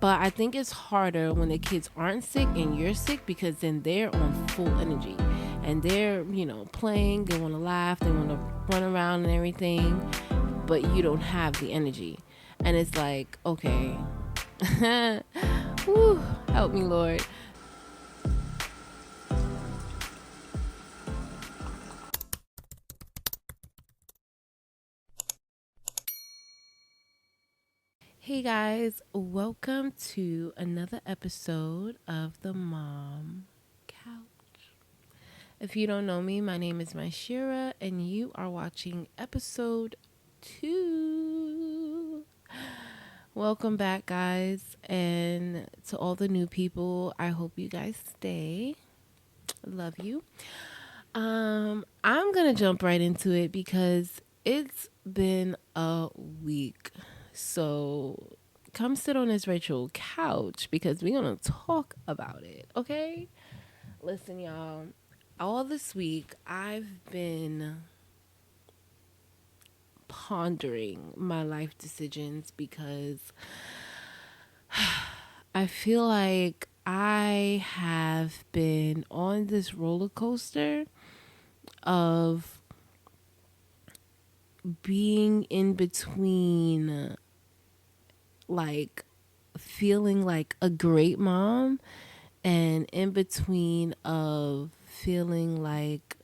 But I think it's harder when the kids aren't sick and you're sick, because then they're on full energy and they're, playing, they want to laugh, they want to run around and everything, but you don't have the energy. And it's like, okay, whew, help me, Lord. Hey guys, welcome to another episode of the Mom Couch. If you don't know me, my name is Myshira, and you are watching episode 2. Welcome back, guys, and to all the new people, I hope you guys stay. Love you. I'm gonna jump right into it because it's been a week. So come sit on this virtual couch because we're gonna talk about it, okay? Listen, y'all. All this week I've been pondering my life decisions because I feel like I have been on this roller coaster of being in between, like, feeling like a great mom, and in between of feeling like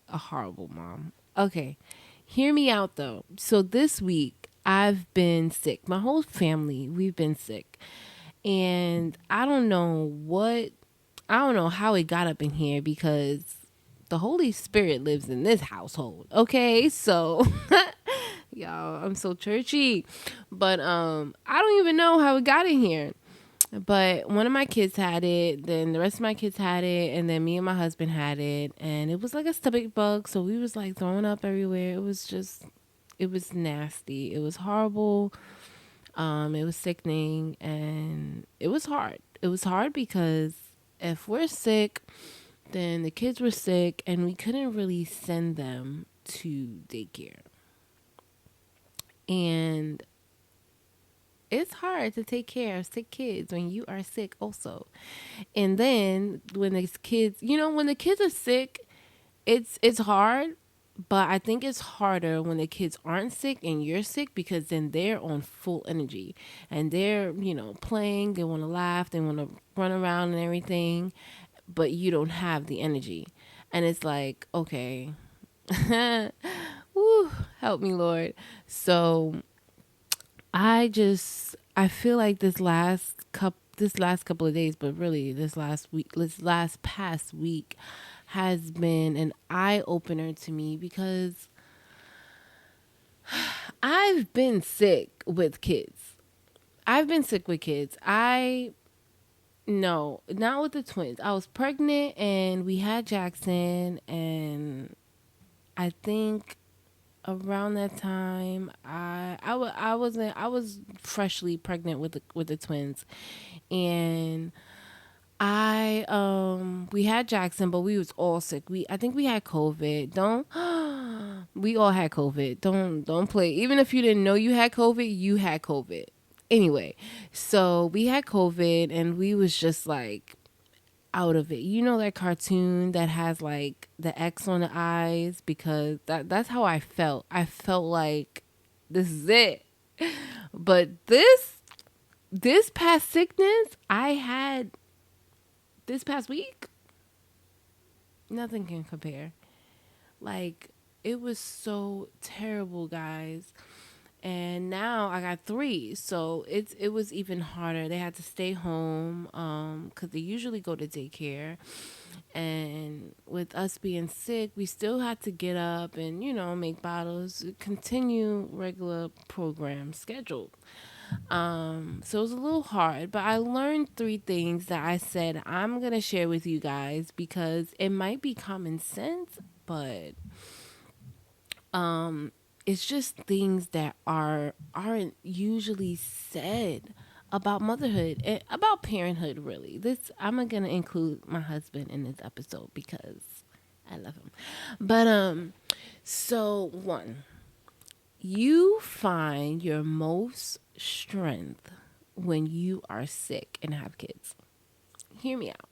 a horrible mom. Okay, hear me out though. So this week I've been sick. My whole family, we've been sick. And I don't know how it got up in here, because the Holy Spirit lives in this household. Okay, so y'all, I'm so churchy. But I don't even know how it got in here. But one of my kids had it, then the rest of my kids had it, and then me and my husband had it, and it was like a stomach bug, so we was like throwing up everywhere. It was nasty. It was horrible. It was sickening, and it was hard. It was hard because if we're sick, then the kids were sick, and we couldn't really send them to daycare. And it's hard to take care of sick kids when you are sick also. And then when the kids, when the kids are sick, it's hard, but I think it's harder when the kids aren't sick and you're sick, because then they're on full energy and they're, playing, they want to laugh, they want to run around and everything, but you don't have the energy. And it's like, okay, woo, help me, Lord. So I feel like this last couple of days, but really this last past week has been an eye opener to me, because I've been sick with kids. I've been sick with kids. I No, not with the twins. I was pregnant and we had Jackson, and I think around that time I was freshly pregnant with the twins, and I we had Jackson, but we was all sick. I think we had COVID. Don't We all had COVID. Don't play. Even if you didn't know you had COVID, you had COVID. Anyway, so we had COVID and we was just like out of it. You know that cartoon that has like the X on the eyes, because that's how I felt. I felt like this is it. But this past sickness I had this past week, nothing can compare. Like, it was so terrible, guys. And now I got three, so it was even harder. They had to stay home because they usually go to daycare, and with us being sick, we still had to get up and make bottles, continue regular program schedule. So it was a little hard, but I learned three things that I said I'm gonna share with you guys, because it might be common sense, but it's just things that aren't usually said about motherhood and about parenthood. Really, this I'm gonna include my husband in this episode because I love him. But so one, you find your most strength when you are sick and have kids. Hear me out.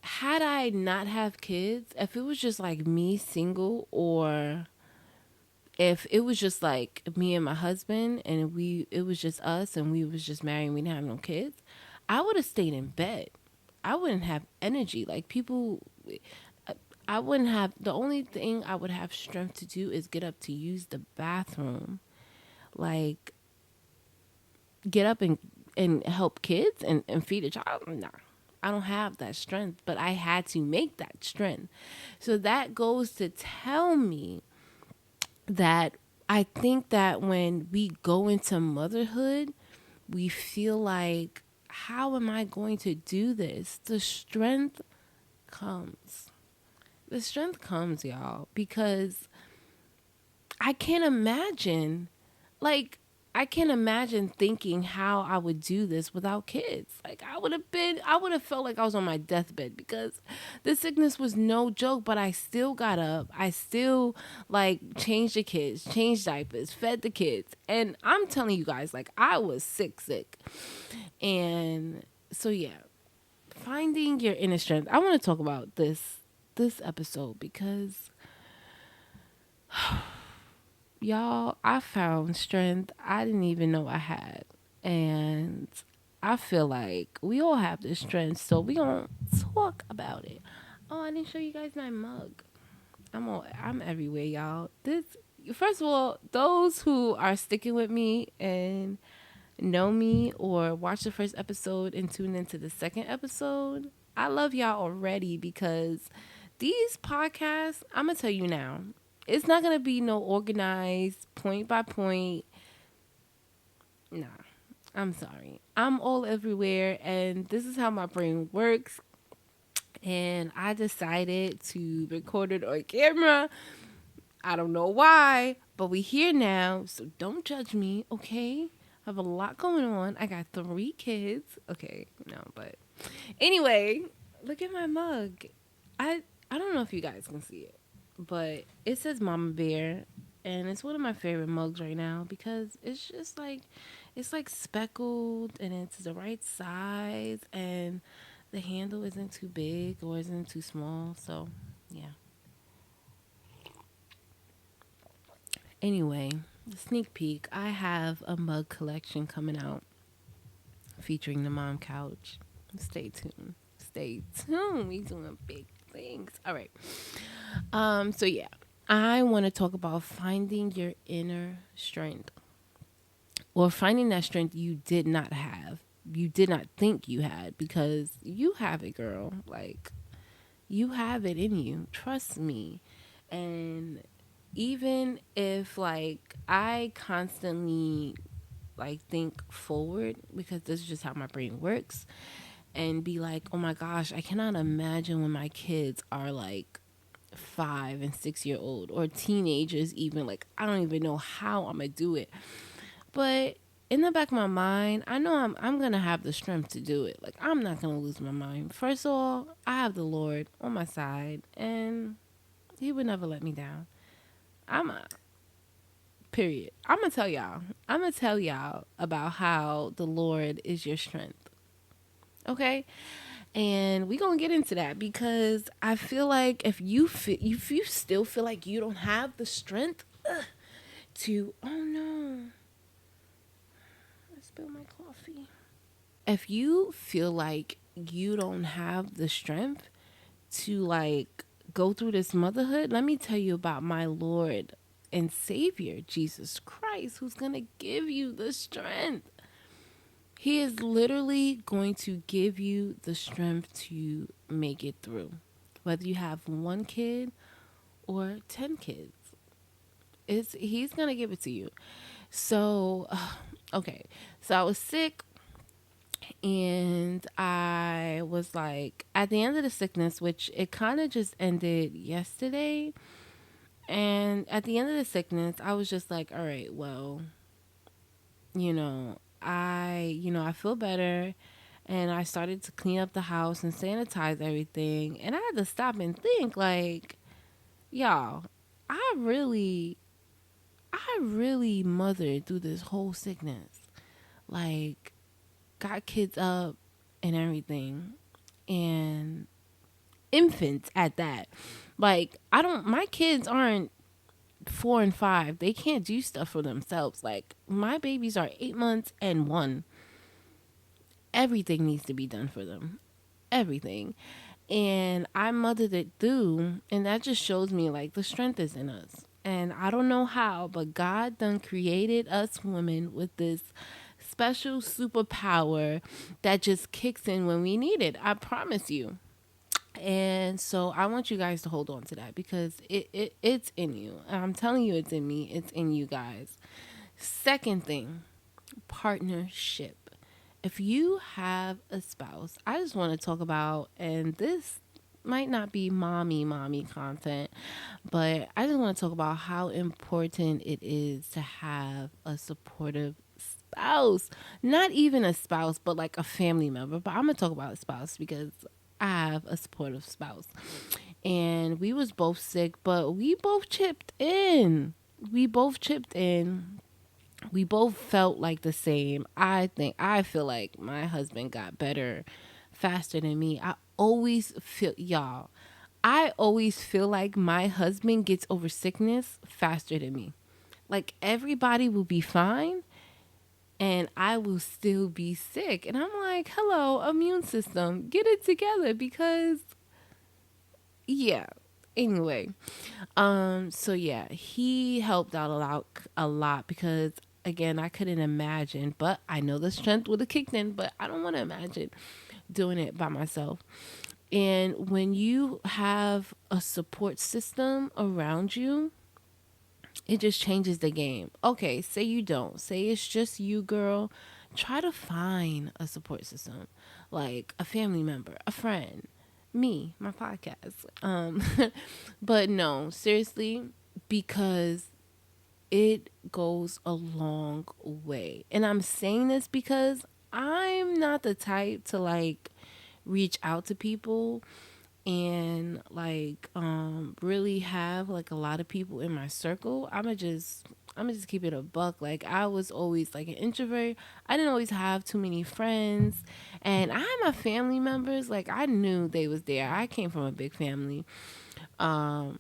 Had I not have kids, if it was just like me single, or if it was just like me and my husband and it was just us and we was just married and we didn't have no kids, I would have stayed in bed. I wouldn't have energy. Like people, I wouldn't have, the only thing I would have strength to do is get up to use the bathroom. Like get up and help kids and feed a child. Nah. I don't have that strength, but I had to make that strength. So that goes to tell me that I think that when we go into motherhood, we feel like, how am I going to do this? The strength comes. The strength comes, y'all, because I can't imagine, like, I can't imagine thinking how I would do this without kids. Like, I would have felt like I was on my deathbed because the sickness was no joke, but I still got up. I still, like, changed the kids, changed diapers, fed the kids. And I'm telling you guys, like, I was sick. And so, yeah, finding your inner strength. I want to talk about this episode because y'all, I found strength I didn't even know I had. And I feel like we all have this strength, so we gonna talk about it. Oh, I didn't show you guys my mug. I'm everywhere, y'all. This, first of all, those who are sticking with me and know me or watch the first episode and tune into the second episode, I love y'all already because these podcasts, I'm gonna tell you now, it's not gonna be no organized point by point. Nah, I'm sorry. I'm all everywhere, and this is how my brain works. And I decided to record it on camera. I don't know why, but we here now, so don't judge me, okay? I have a lot going on. I got 3 kids. Okay, no, but anyway, look at my mug. I don't know if you guys can see it, but it says Mama Bear, and it's one of my favorite mugs right now because it's just like, it's like speckled and it's the right size, and the handle isn't too big or isn't too small. So yeah. Anyway, sneak peek. I have a mug collection coming out featuring the mom couch. Stay tuned. Stay tuned. We doing big things. All right. So yeah, I want to talk about finding your inner strength, or finding that strength you did not have. You did not think you had, because you have it, girl. Like, you have it in you. Trust me. And even if, like, I constantly, like, think forward, because this is just how my brain works, and be like, oh my gosh, I cannot imagine when my kids are like 5 and 6 year old, or teenagers even. Like, I don't even know how I'm gonna do it. But in the back of my mind, I know I'm gonna have the strength to do it. Like, I'm not gonna lose my mind. First of all, I have the Lord on my side, and He would never let me down. I'm a period. I'm gonna tell y'all. I'm gonna tell y'all about how the Lord is your strength. Okay, and we gonna get into that because I feel like if you still feel like you don't have the strength to, oh no, I spilled my coffee. If you feel like you don't have the strength to, like, go through this motherhood, let me tell you about my Lord and Savior, Jesus Christ, who's going to give you the strength. He is literally going to give you the strength to make it through. Whether you have 1 kid or 10 kids, he's going to give it to you. So, okay. So I was sick, and I was like, at the end of the sickness, which it kind of just ended yesterday. And at the end of the sickness, I was just like, all right, well, I feel better. And I started to clean up the house and sanitize everything. And I had to stop and think, like, y'all, I really mothered through this whole sickness. like got kids up and everything, and infants at that. Like, my kids aren't 4 and 5. They can't do stuff for themselves. Like, my babies are 8 months and 1. Everything needs to be done for them. Everything. And I mothered it through, and that just shows me like the strength is in us. And I don't know how, but God done created us women with this special superpower that just kicks in when we need it. I promise you. And so I want you guys to hold on to that, because it's in you. I'm telling you, it's in me. It's in you guys. Second thing, partnership. If you have a spouse, I just want to talk about, and this might not be mommy content, but I just want to talk about how important it is to have a supportive spouse. Not even a spouse, but like a family member. But I'm going to talk about a spouse because I have a supportive spouse. And we was both sick, but we both chipped in. We both chipped in. We both felt like the same. I feel like my husband got better faster than me. I always feel like my husband gets over sickness faster than me. Like, everybody will be fine and I will still be sick. And I'm like, hello, immune system, get it together, because yeah. Anyway, so yeah, he helped out a lot because, again, I couldn't imagine, but I know the strength would have kicked in, but I don't want to imagine doing it by myself. And when you have a support system around you, it just changes the game. Okay, say you don't. Say it's just you, girl. Try to find a support system, like a family member, a friend, me, my podcast. But no, seriously, because it goes a long way. And I'm saying this because I'm not the type to like reach out to people and like really have like a lot of people in my circle. I'm gonna just keep it a buck. Like, I was always like an introvert. I didn't always have too many friends, and I had my family members, like, I knew they was there. I came from a big family, but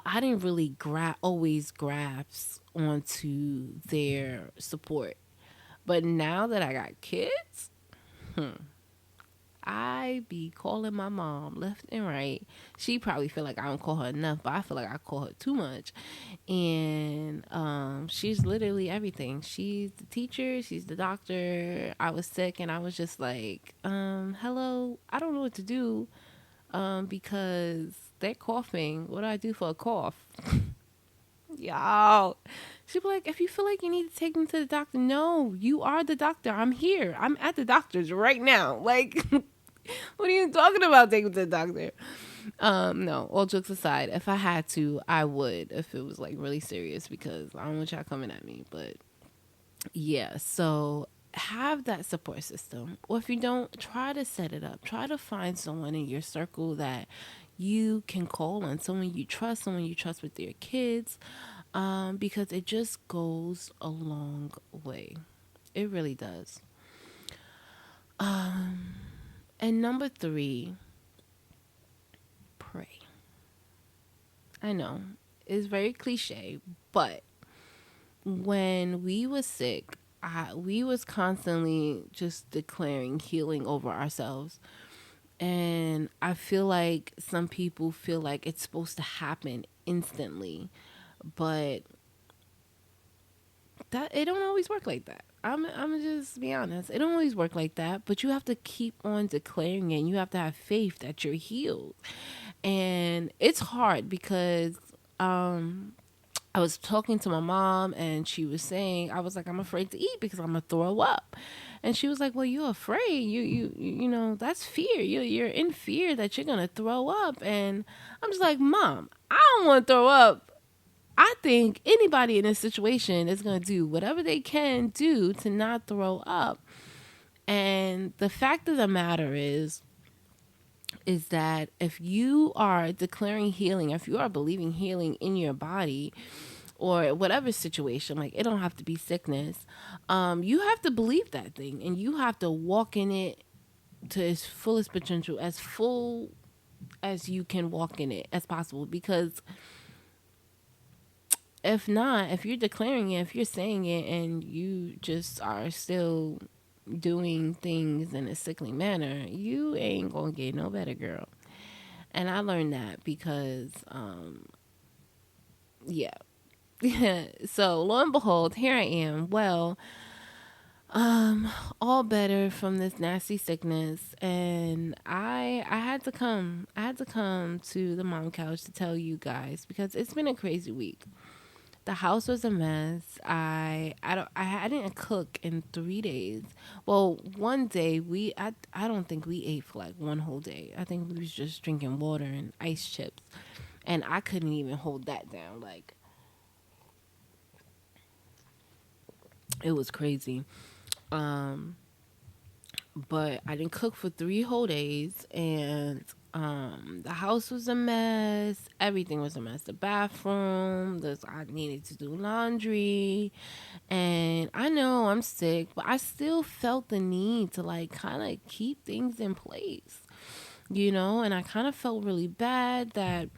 I didn't really always grasp onto their support. But now that I got kids, I be calling my mom left and right. She probably feel like I don't call her enough, but I feel like I call her too much. And she's literally everything. She's the teacher, she's the doctor. I was sick and I was just like, hello, I don't know what to do because they're coughing. What do I do for a cough? Y'all. She'd be like, if you feel like you need to take them to the doctor, no, you are the doctor. I'm here. I'm at the doctor's right now. Like, what are you talking about, taking to the doctor? No, all jokes aside, if I had to, I would, if it was like really serious, because I don't want y'all coming at me. But yeah, so have that support system. Or if you don't, try to set it up. Try to find someone in your circle that you can call on, someone you trust with your kids, because it just goes a long way. It really does. And number 3, pray. I know it's very cliche, but when we was sick, we was constantly just declaring healing over ourselves. And I feel like some people feel like it's supposed to happen instantly, but that it don't always work like that. I'm just be honest. It don't always work like that, but you have to keep on declaring it. You have to have faith that you're healed. And it's hard because I was talking to my mom and she was saying, I was like, I'm afraid to eat because I'm gonna throw up. And she was like, well, you're afraid. You know, that's fear. You're in fear that you're gonna throw up. And I'm just like, Mom, I don't want to throw up. I think anybody in this situation is going to do whatever they can do to not throw up. And the fact of the matter is that if you are declaring healing, if you are believing healing in your body, or whatever situation, like it don't have to be sickness. You have to believe that thing, and you have to walk in it to its fullest potential, as full as you can walk in it as possible. Because if not, if you're declaring it, if you're saying it, and you just are still doing things in a sickly manner, you ain't gonna get no better, girl. And I learned that because, yeah. So lo and behold, here I am. Well, all better from this nasty sickness, and I had to come. I had to come to the mom couch to tell you guys because it's been a crazy week. The house was a mess. I didn't cook in 3 days. Well, one day I don't think we ate for like one whole day. I think we was just drinking water and ice chips, and I couldn't even hold that down. Like, it was crazy. Um, but I didn't cook for 3 whole days, and the house was a mess. Everything was a mess. The bathroom, I needed to do laundry, and I know I'm sick, but I still felt the need to like kind of keep things in place. And I kind of felt really bad that,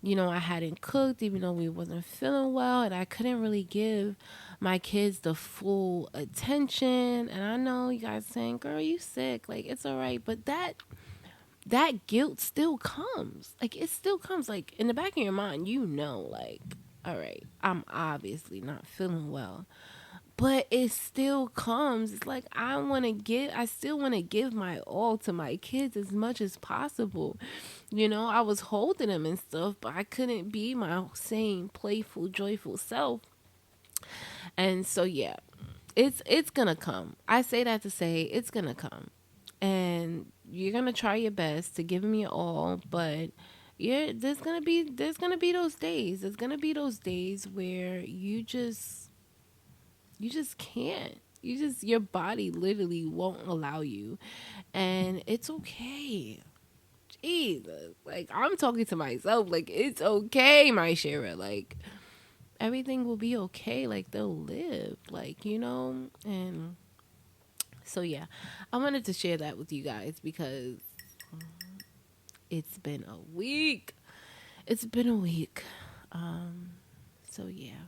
I hadn't cooked even though we wasn't feeling well, and I couldn't really give my kids the full attention. And I know you guys saying, "Girl, you sick?" Like, it's all right, but that guilt still comes. Like, it still comes. Like, in the back of your mind, like, all right, I'm obviously not feeling well, but it still comes. It's like I still want to give my all to my kids as much as possible. I was holding them and stuff, but I couldn't be my same playful, joyful self. And so yeah, it's gonna come. I say that to say it's gonna come, and you're gonna try your best to give me your all, but yeah, there's gonna be those days. There's gonna be those days where you just can't. Your body literally won't allow you, and it's okay. Jesus, like, I'm talking to myself, like, it's okay, my Shara, like, everything will be okay, like, they'll live, like, and so yeah, I wanted to share that with you guys because it's been a week. It's been a week. So yeah,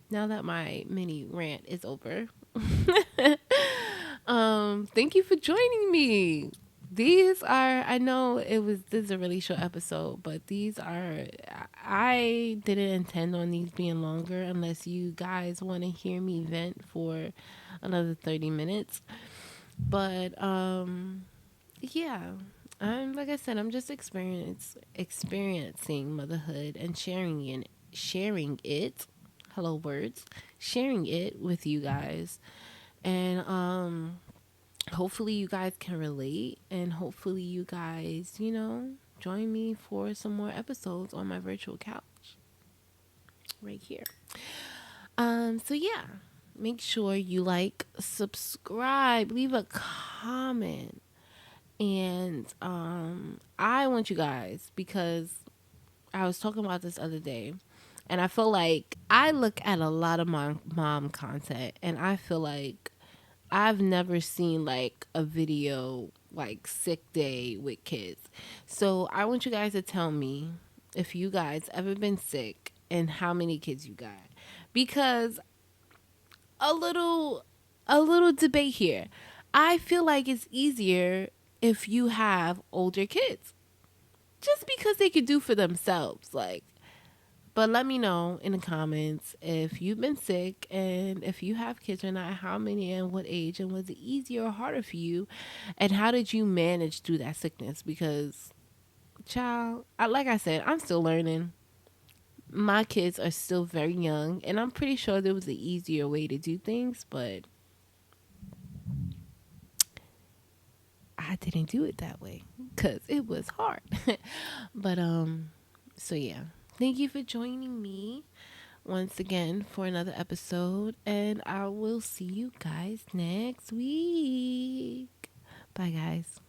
now that my mini rant is over, thank you for joining me. These are, I know this is a really short episode, but I didn't intend on these being longer unless you guys want to hear me vent for another 30 minutes. But, yeah. Like I said, I'm just experiencing motherhood and sharing it. Hello, words. Sharing it with you guys. And, hopefully you guys can relate, and hopefully you guys, join me for some more episodes on my virtual couch right here. So yeah, make sure you like, subscribe, leave a comment, and I want you guys, because I was talking about this other day, and I feel like I look at a lot of my mom content, and I feel like I've never seen like a video like sick day with kids. So I want you guys to tell me if you guys ever been sick and how many kids you got. Because a little debate here. I feel like it's easier if you have older kids. Just because they could do for themselves. Like, but let me know in the comments if you've been sick and if you have kids or not, how many and what age, and was it easier or harder for you, and how did you manage through that sickness? Because, child, like I said, I'm still learning. My kids are still very young, and I'm pretty sure there was an easier way to do things, but I didn't do it that way because it was hard. But so yeah, thank you for joining me once again for another episode, and I will see you guys next week. Bye, guys.